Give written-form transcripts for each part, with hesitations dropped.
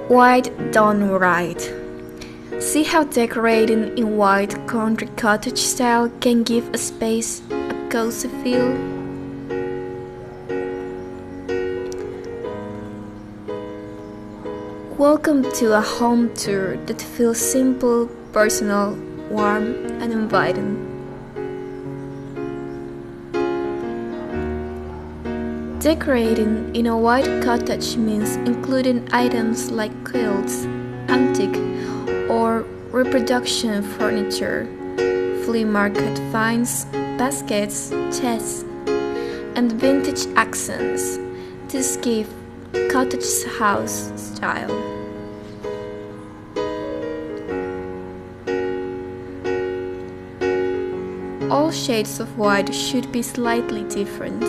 White done right. See how decorating in white country cottage style can give a space a cozy feel? Welcome to a home tour that feels simple, personal, warm, and inviting. Decorating in a white cottage means including items like quilts, antique or reproduction furniture, flea market finds, baskets, chests, and vintage accents. This give cottage house style. All shades of white should be slightly different.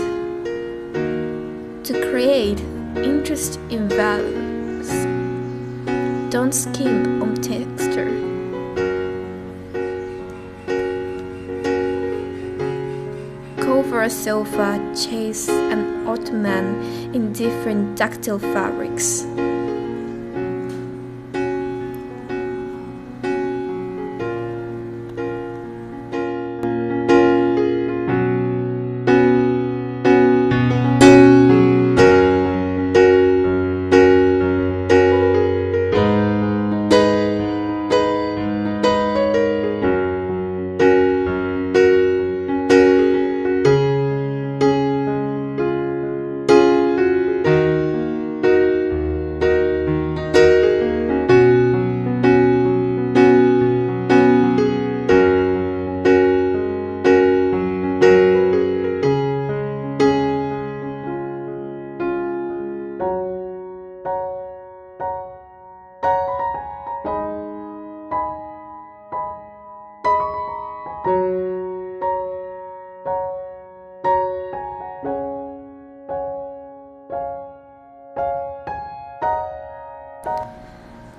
To create interest in values, don't skimp on texture. Cover a sofa, chaise, and ottoman in different tactile fabrics.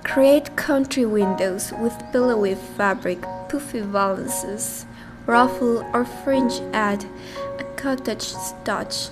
Create country windows with pillowy fabric, puffy valances, ruffle or fringe add a cottage touch.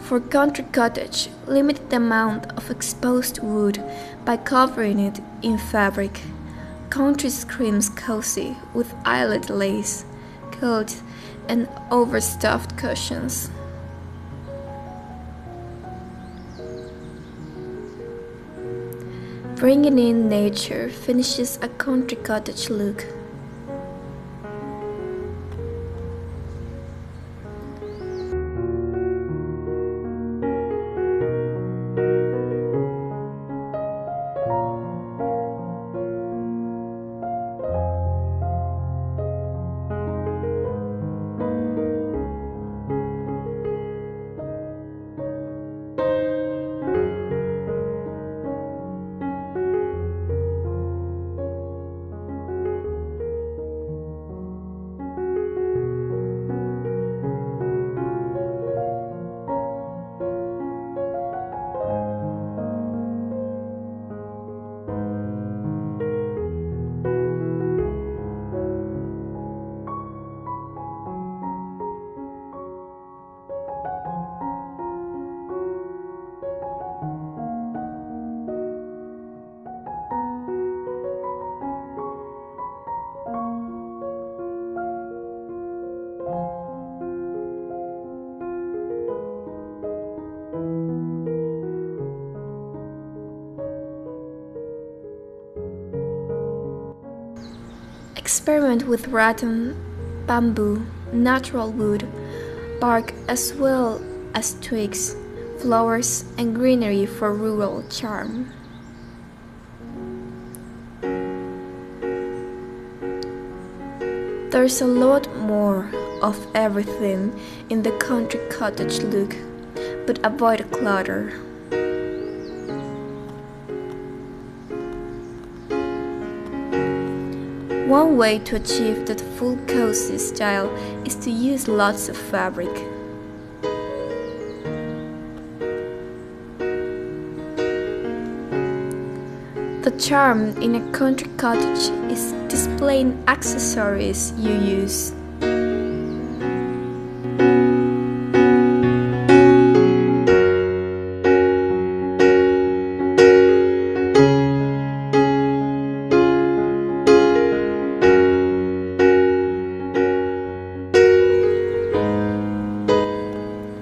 For country cottage, limit the amount of exposed wood by covering it in fabric. Country screams cozy with eyelet lace, quilts, and overstuffed cushions. Bringing in nature finishes a country cottage look. Experiment with rattan, bamboo, natural wood, bark as well as twigs, flowers, and greenery for rural charm. There's a lot more of everything in the country cottage look, but avoid clutter. One way to achieve that full cozy style is to use lots of fabric. The charm in a country cottage is displaying accessories you use.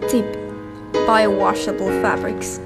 Tip: buy washable fabrics.